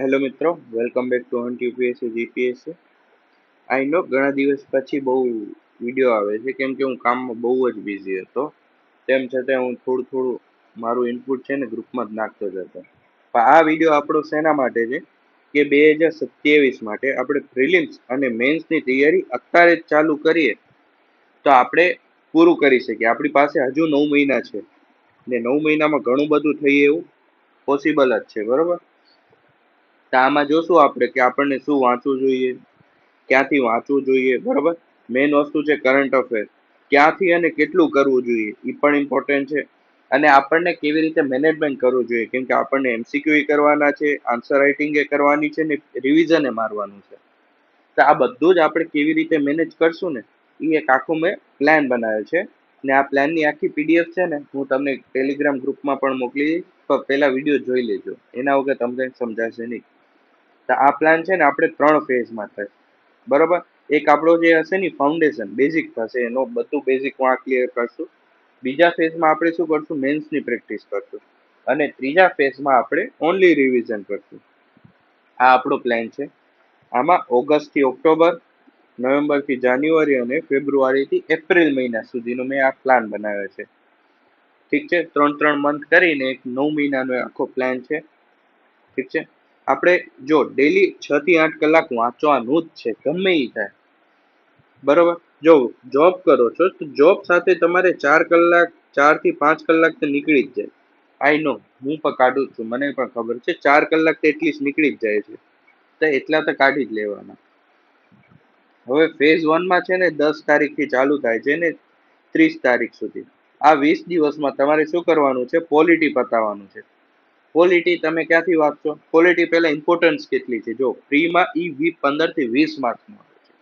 Hello મિત્રો, welcome back to hunt UPSC GPSC. I know ઘણા દિવસ પછી બહુ વિડીયો આવે છે કેમ કે હું કામમાં બહુ જ બિઝી હતો. તેમ છતાં હું થોડું થોડું મારું ઇનપુટ છે ને ગ્રુપમાં જ નાખતો જ હતો. પણ આ વિડીયો આપણો શેના માટે છે કે 2027 માટે આપણે પ્રિલિમ્સ અને મેન્સની તૈયારી અત્યારે જ ચાલુ કરીએ તો આપણે પૂરું કરી શકીએ. આપણી પાસે હજુ 9 મહિના છે ને 9 મહિનામાં ઘણું બધું થઈ એવું પોસિબલ જ છે, બરોબર. તો આમાં જોશું આપણે કે આપણને શું વાંચવું જોઈએ, ક્યાંથી વાંચવું જોઈએ, બરોબર. મેઇન વસ્તુ છે કરંટ અફેર, ક્યાંથી અને કેટલું કરવું જોઈએ એ પણ ઇમ્પોર્ટન્ટ છે. અને આપણને કેવી રીતે મેનેજમેન્ટ કરવું જોઈએ કેમ કે આપણને એમસીક્યુ કરવાના છે, આન્સર રાઇટિંગ એ કરવાની છે ને રિવિઝન એ મારવાનું છે. તો આ બધું જ આપણે કેવી રીતે મેનેજ કરશું ને એ એક આખું મેં પ્લાન બનાવ્યો છે. ને આ પ્લાનની આખી પીડીએફ છે ને હું તમને ટેલિગ્રામ ગ્રુપમાં પણ મોકલી દઈશ, તો પહેલા વિડીયો જોઈ લેજો, એના વગર તમને સમજાશે નહીં. તો આ પ્લાન છે ને આપણે 3 ફેઝમાં થશે, બરોબર. એક આપણો જે હશે ને ફાઉન્ડેશન બેઝિક થશે, એનો બધું બેઝિક હું આ ક્લિયર કરશું. બીજા ફેઝમાં આપણે શું કરશું, મેન્સની પ્રેક્ટિસ કરશું. અને ત્રીજા ફેઝમાં આપણે ઓનલી રિવિઝન કરશું. આ આપણો પ્લાન છે. આમાં ઓગસ્ટ થી ઓક્ટોબર, નવેમ્બર થી જાન્યુઆરી અને ફેબ્રુઆરી થી એપ્રિલ મહિના સુધીનો મેં આ પ્લાન બનાવ્યો છે. ઠીક છે, 3 મંથ કરીને એક 9 મહિનાનો આખો પ્લાન છે. ઠીક છે. આપણે જો ડેલી 6 થી 8 કલાક વાંચવાનું જ છે, ગમે એ થાય, બરોબર. જો જોબ કરો છો તો જોબ સાથે તમારે 4 કલાક, 4 થી 5 કલાક તો નીકળી જ જાય. આઈ નો, હું પણ કાઢું છું, મને પણ ખબર છે 4 કલાક તો એટલીસ્ટ નીકળી જ જાય છે. તો એટલા તો કાઢી જ લેવાના. હવે ફેઝ 1માં છે ને 10 તારીખથી ચાલુ થાય છે ને 30 તારીખ સુધી. આ 20 દિવસમાં તમારે શું કરવાનું છે, પોલિટી પતાવવાનું છે. પોલિટી તમે ક્યાંથી વાંચશો? પોલિટી પહેલા ઇમ્પોર્ટન્સ કેટલી છે જો, પ્રીમાં ઈ 15 થી 20 માર્ક્સનું આવે છે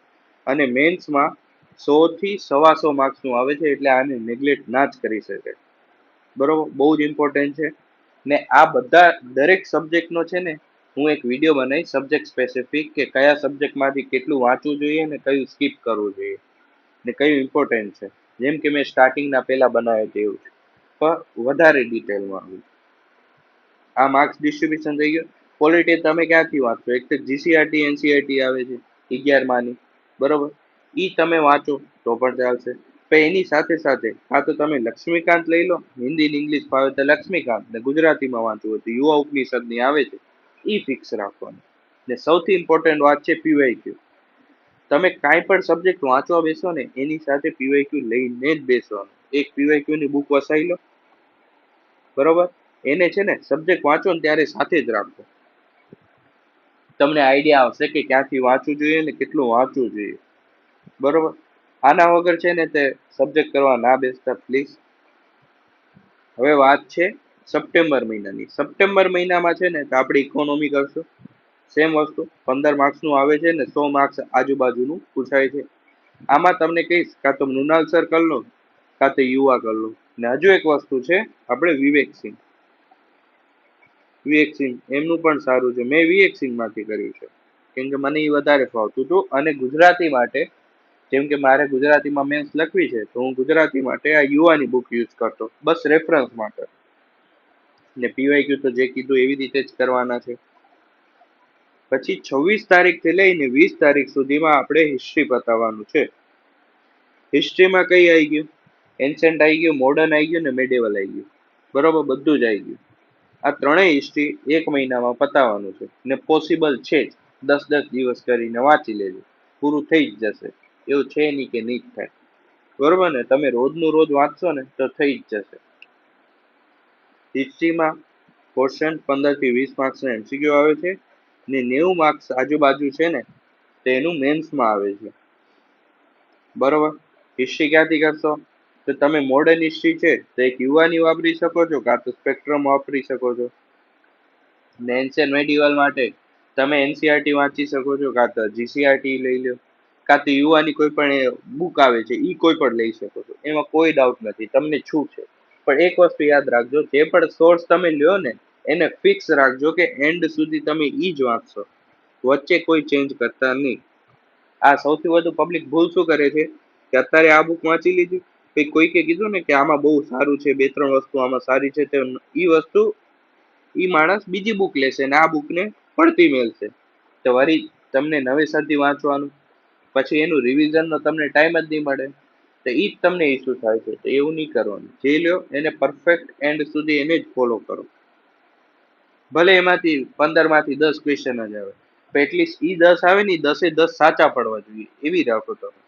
અને મેન્સમાં 100 થી 125 માર્ક્સનું આવે છે, એટલે આને નેગ્લેક્ટ ના જ કરી શકે, બરોબર. બહુ જ ઇમ્પોર્ટન્ટ છે. ને આ બધા દરેક સબ્જેક્ટનો છે ને હું એક વિડીયો બનાવી સબ્જેક્ટ સ્પેસિફિક કે કયા સબ્જેક્ટમાંથી કેટલું વાંચવું જોઈએ ને કયું સ્કીપ કરવું જોઈએ ને કયું ઇમ્પોર્ટન્ટ છે. જેમ કે મેં સ્ટાર્ટિંગના પહેલા બનાવ્યું હતું એવું, પણ વધારે ડિટેલમાં આવ્યું. આ માર્ક્સ ડિસ્ટ્રીબ્યુશન થઈ ગયું. પોલિટી તમે ક્યાંથી વાંચો? એક તો જીસીઆરટી એનસીઆરટી આવે છે 11માની, બરોબર. ઈ તમે વાંચો તો પણ ચાલશે. પણ એની સાથે સાથે આ તો તમે લક્ષ્મીકાંત લઈ લો, હિન્દી ને ઇંગ્લિશ ફાવે તો લક્ષ્મીકાંત, ને ગુજરાતીમાં વાંચવું હોય તો યુવા ઉપનિષદની આવે છે, ઈ ફિક્સ રાખવાનું. ને સૌથી ઇમ્પોર્ટન્ટ વાત છે પીવાયક્યુ. તમે કાંઈ પણ સબ્જેક્ટ વાંચવા બેસો ને એની સાથે પીવાયક્યુ લઈને જ બેસવાનું. એક પીવાયક્યુ ની બુક વસાવી લો, બરોબર. એને છે ને સબ્જેક્ટ વાંચો ને ત્યારે સાથે જ રાખો, તમને આઈડિયા આવશે કે ક્યાંથી વાંચવું જોઈએ ને કેટલું વાંચવું જોઈએ, બરોબર. આના વગર છે ને તે સબ્જેક્ટ કરવા ના બેસતા પ્લીઝ. હવે વાત છે સપ્ટેમ્બર મહિનાની. સપ્ટેમ્બર મહિનામાં છે ને તો આપણે ઇકોનોમી કરશું. સેમ વસ્તુ 15 માર્ક્સનું આવે છે ને 100 માર્ક્સ આજુબાજુનું પૂછાય છે. આમાં તમને કહીશ કાં તો મૃણાલ સર કરી લો કાં તો યુવા કરી લો. ને હજુ એક વસ્તુ છે આપણે વિવેકસિંહ, વિવેકસિંહ એમનું પણ સારું છે. મેં વિવેકસિંહમાંથી કર્યું છે કેમ કે મને એ વધારે ફાવતું હતું. અને ગુજરાતી માટે જેમ કે મારે ગુજરાતીમાં મેન્સ લખવી છે તો હું ગુજરાતી માટે આ યુવાની બુક યુઝ કરતો, બસ રેફરન્સ માટે. ને પીવાયક્યુ તો જે કીધું એવી રીતે જ કરવાના છે. પછી 26 તારીખથી લઈને 20 તારીખ સુધીમાં આપણે હિસ્ટ્રી પતાવવાનું છે. હિસ્ટ્રીમાં કઈ આવી ગયું? એન્શન્ટ આવી ગયું, મોડર્ન આવી ગયું ને મેડેવલ આવી ગયું, બરોબર. બધું જ આવી ગયું. આ ત્રણેય હિસ્ટ્રી 1 મહિનામાં પતાવવાનું છે ને પોસિબલ છે જ. 10-10 દિવસ કરીને વાંચી લેજો, પૂરું થઈ જ જશે. એવું છે નહીં કે નહીં જ થાય, બરોબર ને. તમે રોજનું રોજ વાંચશો ને તો થઈ જ જશે. હિસ્ટ્રીમાં ક્વેશ્ચન 15 થી 20 માર્ક્સના એમસીક્યુ આવે છે ને 90 માર્ક્સ આજુબાજુ છે ને તેનું મેન્સમાં આવે છે, બરોબર. હિસ્ટ્રી ક્યાંથી કરશો? તો તમે મોડર્ન હિસ્ટ્રી છે તો એક યુવાની વાપરી શકો છો કાં તો સ્પેક્ટ્રમ વાપરી શકો છો. ને એન્શિયન્ટ મેડિવલ માટે તમે એનસીઆરટી વાંચી શકો છો કાં તો જીસીઆરટી લઈ લો, કાં તો યુવાની કોઈ પણ બુક આવે છે એ કોઈ પણ લઈ શકો છો. એમાં કોઈ ડાઉટ નથી, તમને છૂટ છે. પણ એક વસ્તુ યાદ રાખજો, જે પણ સોર્સ તમે લ્યો ને એને ફિક્સ રાખજો કે એન્ડ સુધી તમે ઈ જ વાંચશો, વચ્ચે કોઈ ચેન્જ કરતા નહીં. આ સૌથી વધુ પબ્લિક ભૂલ શું કરે છે કે અત્યારે આ બુક વાંચી લીધી, પછી કોઈકે કીધું ને કે આમાં બહુ સારું છે, 2-3 વસ્તુ આમાં સારી છે, તો ઈ વસ્તુ ઈ માણસ બીજી બુક લેશે ને આ બુકને પડતી મેલશે તો વળી તમને નવેસરથી વાંચવાનું, પછી એનું રિવિઝનનો તમને ટાઈમ જ નહીં મળે, તો એ જ તમને ઇસ્યુ થાય છે. તો એવું નહીં કરવાનું. જે લ્યો એને પરફેક્ટ એન્ડ સુધી એને જ ફોલો કરો. ભલે એમાંથી 15માંથી 10 ક્વેશ્ચન જ આવે, તો એટલીસ્ટ એ 10 આવે ને 10 સાચા પડવા જોઈએ, એવી રાખો તમે.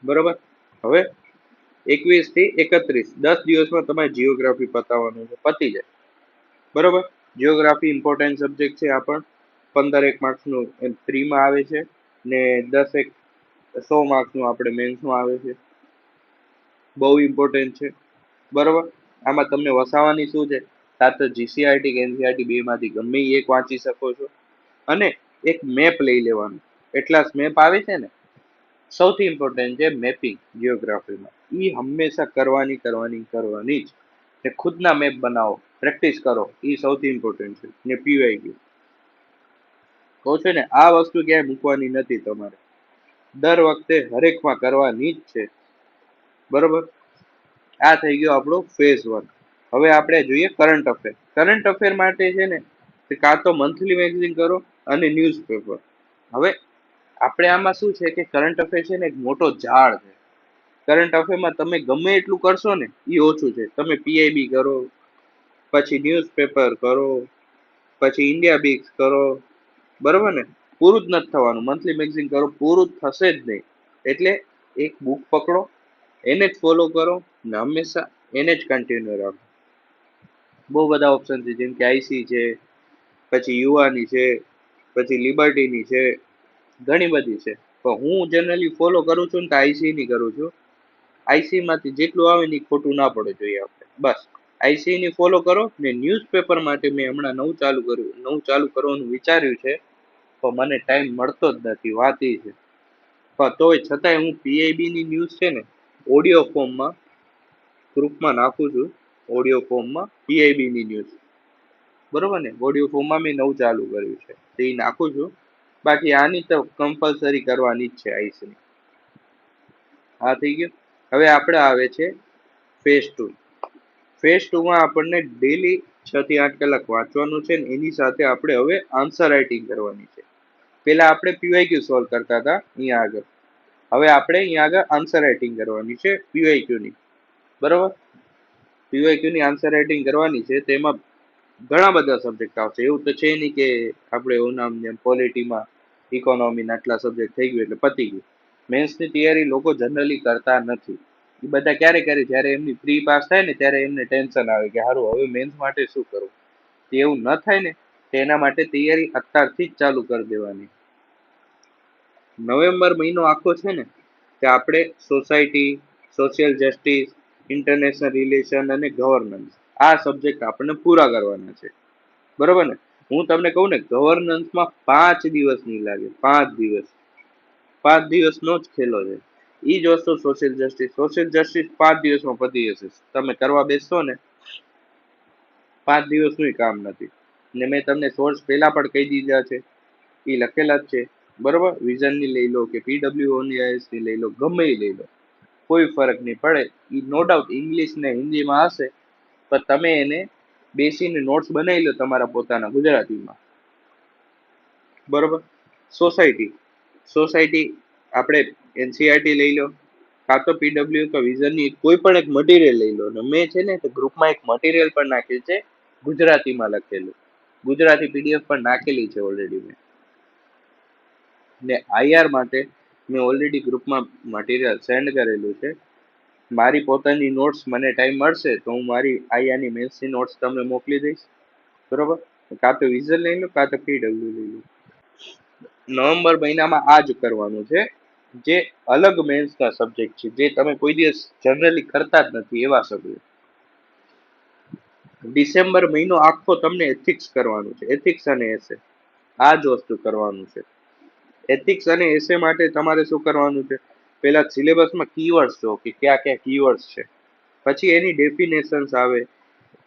બરોબર. હવે 21 થી 31 10 દિવસમાં તમારે જીઓગ્રાફી પતાવવાનું છે, પતી જાય. બરોબર. જીઓગ્રાફી ઇમ્પોર્ટન્ટ સબ્જેક્ટ છે. આ પણ 15 માર્ક્સનું ફ્રીમાં આવે છે ને 100 માર્ક્સનું આપણે મેન્સમાં આવે છે. બહુ ઇમ્પોર્ટન્ટ છે. બરોબર. આમાં તમને વસાવાની શું છે, કાં તો જીસીઆરટી કે એનસીઆરટી બેમાંથી ગમે એક વાંચી શકો છો, અને એક મેપ લઈ લેવાનું. એટલાસ મેપ આવે છે ને, સૌથી ઇમ્પોર્ટન્ટ છે મેપિંગ જીઓગ્રાફીમાં. એ હંમેશા કરવાની જ. ને ખુદના મેપ બનાવો, પ્રેક્ટિસ કરો, એ સૌથી ઇમ્પોર્ટન્ટ છે. ને પીવાય કહું છું ને, આ વસ્તુ ક્યાંય મૂકવાની નથી તમારે, દર વખતે હરેકમાં કરવાની જ છે. બરોબર. આ થઈ ગયો આપણો ફેઝ 1. હવે આપણે જોઈએ કરંટ અફેર. કરંટ અફેર માટે છે ને, કાં તો મંથલી મેગઝીન કરો અને ન્યૂઝપેપર. હવે આપણે આમાં શું છે કે કરંટ અફેર છે ને એક મોટો ઝાડ છે. કરંટ અફેરમાં તમે ગમે એટલું કરશો ને એ ઓછું છે. તમે પીઆઈબી કરો, પછી ન્યૂઝપેપર કરો, પછી ઇન્ડિયા બીક્સ કરો, બરોબર ને, પૂરું જ નથી થવાનું. મંથલી મેગઝીન કરો, પૂરું થશે જ નહીં. એટલે એક બુક પકડો, એને જ ફોલો કરો ને હંમેશા એને જ કન્ટિન્યુ રાખો. બહુ બધા ઓપ્શન છે, જેમ કે આઈસી છે, પછી યુવાની છે, પછી લિબર્ટીની છે, ઘણી બધી છે. પણ હું જનરલી ફોલો કરું છું ને તો આઈસી ની કરું છું. આઈસી માંથી જેટલું આવે ને ખોટું ના પડે જોઈએ આપણે. બસ આઈસી ની ફોલો કરો ને ન્યૂઝપેપર માટે મેં હમણાં નવું ચાલુ કરવાનું વિચાર્યું છે, તો મને ટાઈમ મળતો જ નથી. વાત એ છે. પણ તોય છતાંય હું પીઆઈબી ની ન્યૂઝ છે ને ઓડિયો ફોર્મમાં ગ્રુપમાં નાખું છું. ઓડિયો ફોર્મમાં પીઆઈબી ની ન્યૂઝ, બરોબર ને, ઓડિયો ફોર્મમાં મેં નવું ચાલુ કર્યું છે, તો એ નાખું છું. બાકી આની તો કમ્પલસરી કરવાની જ છે આઈસી. આ થઈ ગયું. હવે આપણે આવે છે ફેઝ 2. ફેઝ 2માં આપણને ડેલી 6 થી 8 કલાક વાંચવાનું છે ને એની સાથે આપણે હવે આન્સર રાઇટિંગ કરવાની છે. પેલા આપણે પીવાયક્યુ સોલ્વ કરતા હતા અહીંયા આગળ. હવે આપણે અહીંયા આગળ આન્સર રાઇટિંગ કરવાની છે પીવાયક્યુ ની. બરોબર. પીવાયક્યુ ની આન્સર રાઇટિંગ કરવાની છે. તેમાં ઘણા બધા સબ્જેક્ટ આવશે. એવું તો છે નહીં કે આપણે એવું નામ જેમ પોલિટીમાં ઇકોનોમીના આટલા સબ્જેક્ટ થઈ ગયું એટલે પતી ગયું. મેન્સની તૈયારી લોકો જનરલી કરતા નથી. એ બધા ક્યારે કરે, જ્યારે એમની પ્રી પાસ થાય ને ત્યારે એમને ટેન્શન આવે કે સારું હવે મેન્સ માટે શું કરવું. એવું ન થાય ને, તેના માટે તૈયારી અત્યારથી જ ચાલુ કરી દેવાની. નવેમ્બર મહિનો આખો છે ને કે આપણે society, social justice, international relation અને ગવર્નન્સ, આ સબ્જેક્ટ આપણને પૂરા કરવાના છે. બરોબર ને. હું તમને કહું ને, ગવર્નન્સમાં 5 દિવસ નહીં લાગે. 5 દિવસ. 5 દિવસનો જ ખેલો છે. એ જ વસ્તુ સોશિયલ જસ્ટિસ 5 દિવસમાં પતી જશે. તમે કરવા બેસશો ને 5 દિવસનું કામ નથી. ને મેં તમને સોર્સ પહેલા પણ કહી દીધા છે, એ લખેલા જ છે. બરોબર. વિઝનની લઈ લો કે PWONIS ની લઈ લો, ગમે એ લઈ લો, કોઈ ફરક નહીં પડે. એ નો ડાઉટ ઇંગ્લિશ ને હિન્દીમાં હશે, પણ તમે એને બેસીને નોટ્સ બનાવી લો તમારા પોતાના ગુજરાતીમાં. બરોબર. સોસાયટી આપણે એનસીઆરટી લઈ લો, કાં તો પીડબ્લ્યુ કે વિઝનની કોઈ પણ એક મટીરિયલ લઈ લો. ને મેં છે ને ગ્રુપમાં એક મટીરિયલ પણ નાખેલ છે ગુજરાતીમાં લખેલું. ગુજરાતી પીડીએફ પણ નાખેલી છે ઓલરેડી મેં. ને આઈઆર માટે મેં ઓલરેડી ગ્રુપમાં મટીરિયલ સેન્ડ કરેલું છે. મારી પોતાની નોટ્સ મને ટાઈમ મળશે તો હું મારી આઈઆરની મેન્સની નોટ્સ તમને મોકલી દઈશ. બરોબર. કાં તો વિઝન લઈ લો, કાં તો પીડબ્લ્યુ લઈ લો. નવેમ્બર મહિનામાં આ જ કરવાનું છે, જે અલગ મેન્સના સબ્જેક્ટ છે, જે તમે કોઈ દિવસ જનરલી કરતા જ નથી એવા સબ્જેક્ટ. ડિસેમ્બર મહિનો આખો તમને એથિક્સ કરવાનું છે. એથિક્સ અને એસે, આ જ વસ્તુ કરવાનું છે. એથિક્સ અને એસે માટે તમારે શું કરવાનું છે, પહેલા સિલેબસમાં કીવર્ડ્સ જો કે કયા કયા કીવર્ડ્સ છે, પછી એની ડેફિનેશન્સ આવે.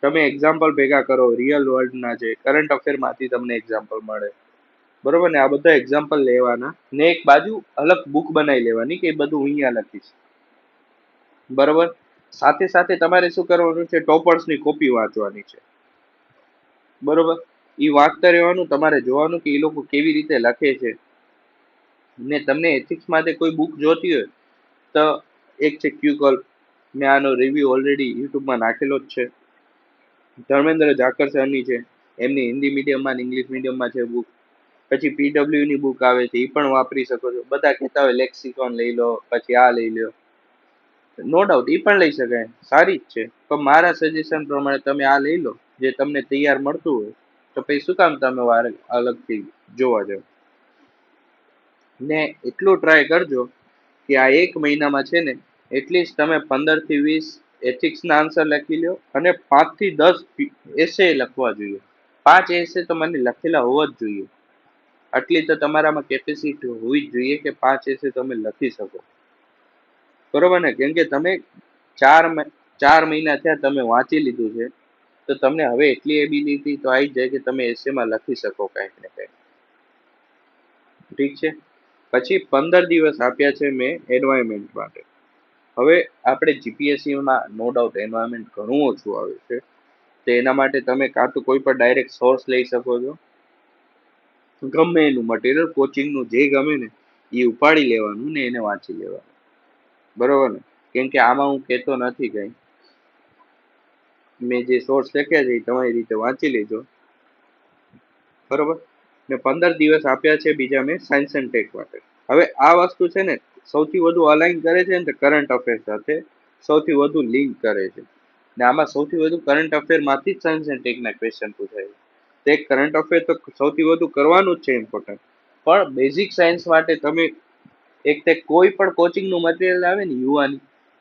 તમે એક્ઝામ્પલ ભેગા કરો, રિયલ વર્લ્ડના છે, કરંટ અફેરમાંથી તમને એક્ઝામ્પલ મળે. બરોબર ને. આ બધા એક્ઝામ્પલ લેવાના ને એક બાજુ અલગ બુક બનાવી લેવાની કે એ બધું અહીંયા લખીશ. બરોબર. સાથે સાથે તમારે શું કરવાનું છે, ટોપર્સની કોપી વાંચવાની છે. બરોબર. એ વાંચતા રહેવાનું, તમારે જોવાનું કે એ લોકો કેવી રીતે લખે છે. ને તમને એથિક્સ માટે કોઈ બુક જોતી હોય તો એક છે ક્યુકલ, મેં આનો રિવ્યુ ઓલરેડી યુટ્યુબમાં નાખેલો જ છે. ધર્મેન્દ્ર ઝાકર સરની છે, એમની હિન્દી મીડિયમમાં અને ઇંગ્લિશ મીડિયમમાં છે બુક. પછી PW ની બુક આવે છે, એ પણ વાપરી શકો છો. બધા કહેતા હોય લેક્સિકોન લઈ લો, પછી આ લઈ લો. નો ડાઉટ એ પણ લઈ શકાય, સારી જ છે. પણ મારા સજેશન પ્રમાણે તમે આ લઈ લો, જે તમને તૈયાર મળતું હોય. તો પછી શું કામ તમે અલગથી જોવા જાવ. ને એટલું ટ્રાય કરજો કે આ 1 મહિનામાં છે ને એટલીસ્ટ તમે 15 થી 20 એથિક્સ ના આન્સર લખી લો, અને 5 થી 10 એસે લખવા જોઈએ. 5 એસે તો મને લખેલા હોવા જ જોઈએ. આટલી તો તમારામાં કેપેસિટી હોવી જ જોઈએ કે 5 એસે તમે લખી શકો. બરોબર ને? કેમ કે તમે 4 મહિના થયા તમે વાંચી લીધું છે, તો તમને હવે એટલી એબિલિટી તો આવી જાય કે તમે એસેમાં લખી શકો કંઈક ને કંઈક. ઠીક છે. પછી 15 દિવસ આપ્યા છે મેં એન્વાયરમેન્ટ માટે. હવે આપણે જીપીએસસીમાં નો ડાઉટ એન્વાયરમેન્ટ ઘણું ઓછું આવે છે. તો એના માટે તમે કાં તો કોઈ પણ ડાયરેક્ટ સોર્સ લઈ શકો છો, ગમે એનું મટીરિયલ, કોચિંગનું જે ગમે ને એ ઉપાડી લેવાનું ને એને વાંચી લેવાનું. બરોબર ને? કેમ કે આમાં હું કહેતો નથી કંઈ. મેં જે સોર્સ લખ્યા છે એ તમારી રીતે વાંચી લેજો. બરોબર ને? 15 દિવસ આપ્યા છે બીજા મેં સાયન્સ એન્ડ ટેક માટે. હવે આ વસ્તુ છે ને સૌથી વધુ અલાઇન કરે છે ને કરંટ અફેર સાથે સૌથી વધુ લિંક કરે છે. ને આમાં સૌથી વધુ કરંટ અફેર માંથી જ સાયન્સ એન્ડ ટેકના ક્વેશ્ચન પૂછાય છે. તે કરંટ અફેર તો સૌથી વધુ કરવાનું જ છે ઇમ્પોર્ટન્ટ. પણ બેઝિક સાયન્સ માટે તમે એક તે કોઈ પણ કોચિંગનું મટીરિયલ આવે ને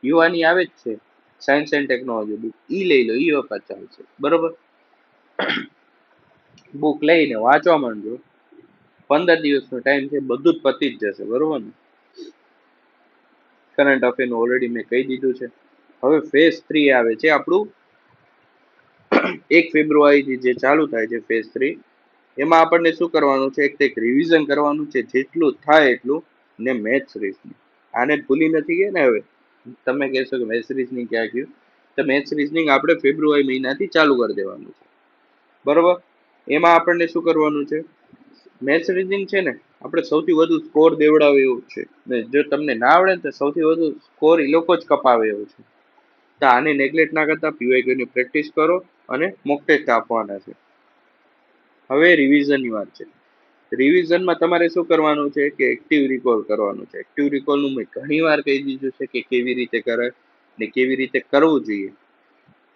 યુવાની આવે જ છે, સાયન્સ એન્ડ ટેકનોલોજી બુક, ઈ લઈ લો, ઈ વખત ચાલશે. બરોબર? બુક લઈને વાંચવા માંડજો. 15 દિવસનો ટાઈમ છે, બધું જ પતી જ જશે. બરોબર ને? કરંટ અફેરનું ઓલરેડી મેં કહી દીધું છે. હવે ફેઝ 3 આવે છે આપણું 1 ફેબ્રુઆરીથી જે ચાલુ થાય છે ફેઝ 3. એમાં આપણને શું કરવાનું છે? એક રિવિઝન કરવાનું છે, જેટલું થાય એટલું, ને મેથ્સ રીઝનિંગ. આને ભૂલી નથી ગયા ને? હવે તમે કહેશો કે મેથ્સ રીઝનિંગ ક્યાં ગયું? તો મેથ્સ રીઝનિંગ આપણે ફેબ્રુઆરી મહિનાથી ચાલુ કરી દેવાનું છે. બરોબર? એમાં આપણને શું કરવાનું છે? મેથ્સ રીઝનિંગ છે ને આપણે સૌથી વધુ સ્કોર દેવડાવે એવું છે. ને જો તમને ના આવડે ને તો સૌથી વધુ સ્કોર એ લોકો જ કપાવે એવું છે. તો આને નેગ્લેક્ટ ના કરતા પીવાયક્યુની પ્રેક્ટિસ કરો અને મોક ટેસ્ટ આપવાના છે. હવે રિવિઝનની વાત છે. રિવિઝનમાં તમારે શું કરવાનું છે કે એક્ટિવ રિકોલ કરવાનું છે. એક્ટિવ રિકોલનું મેં ઘણી વાર કહી દીધું છે કે કેવી રીતે કરાય ને કેવી રીતે કરવું જોઈએ.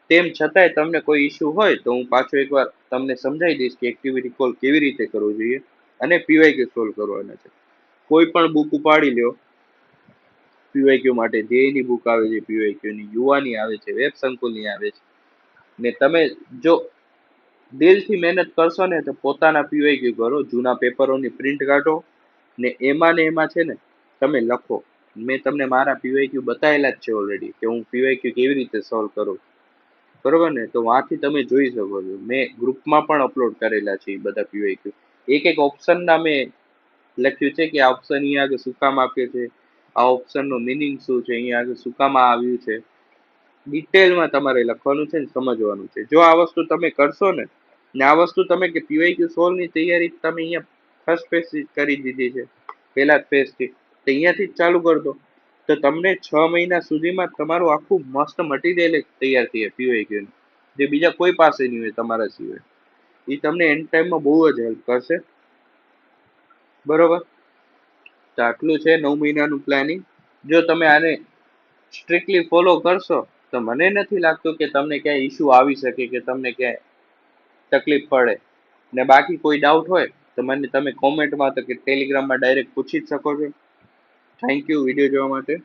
તેમ છતાંય તમને કોઈ ઇસ્યુ હોય તો હું પાછો એકવાર તમને સમજાવી દઈશ કે એક્ટિવ રિકોલ કેવી રીતે કરવું જોઈએ અને પીવાયક્યુ સોલ્વ કરવાના છે. કોઈ પણ બુક ઉપાડી લ્યો પીવાયક્યુ માટે, જેની બુક આવે છે પીવાયક્યુની, યુવાની આવે છે, વેબ સંકુલની આવે છે, ને તમે જો દિલથી મહેનત કરશો ને તો પોતાના પીવાયક્યુ કરો, જૂના પેપરોની પ્રિન્ટ કાઢો ને એમાં છે ને તમે લખો. મેં તમને મારા પીવાયક્યુ બતાવેલા જ છે ઓલરેડી કે હું પીવાયક્યુ કેવી રીતે સોલ્વ કરું. બરોબર ને? તો વાંથી તમે જોઈ શકો છો. મેં ગ્રુપમાં પણ અપલોડ કરેલા છે એ બધા પીવાયક્યુ. એક ઓપ્શનના મેં લખ્યું છે કે આ ઓપ્શન અહીંયા આગળ શું કામ આપ્યો છે, આ ઓપ્શનનો મિનિંગ શું છે, અહીંયા આગળ શું કામ આવ્યું છે. ડિટેલમાં તમારે લખવાનું છે ને સમજવાનું છે. જો આ વસ્તુ તમે કરશો ને આ વસ્તુ તમે કે પીવાયક્યુ સોલ્વની તૈયારી તમે અહીંયા ફર્સ્ટ ફેઝ કરી દીધી છે, પહેલા જ ફેઝથી, તો અહીંયાથી જ ચાલુ કરી દો. તો તમને 6 મહિના સુધીમાં તમારું આખું મસ્ત મટીરિયલ તૈયાર થઈ જાય પીવાયક્યુનું, જે બીજા કોઈ પાસે નહીં હોય તમારા સિવાય. એ તમને એન્ડ ટાઈમમાં બહુ જ હેલ્પ કરશે. બરોબર? તો આટલું છે 9 મહિનાનું પ્લાનિંગ. જો તમે આને સ્ટ્રિક્ટલી ફોલો કરશો તો મને નથી લાગતું કે તમને ક્યાંય ઇસ્યુ આવી શકે કે તમને ક્યાંય તકલીફ પડે. ને બાકી કોઈ ડાઉટ હોય તો મને તમે કોમેન્ટમાં તો કે ટેલિગ્રામમાં ડાયરેક્ટ પૂછી જ શકો છો. થેન્ક યુ વિડીયો જોવા માટે.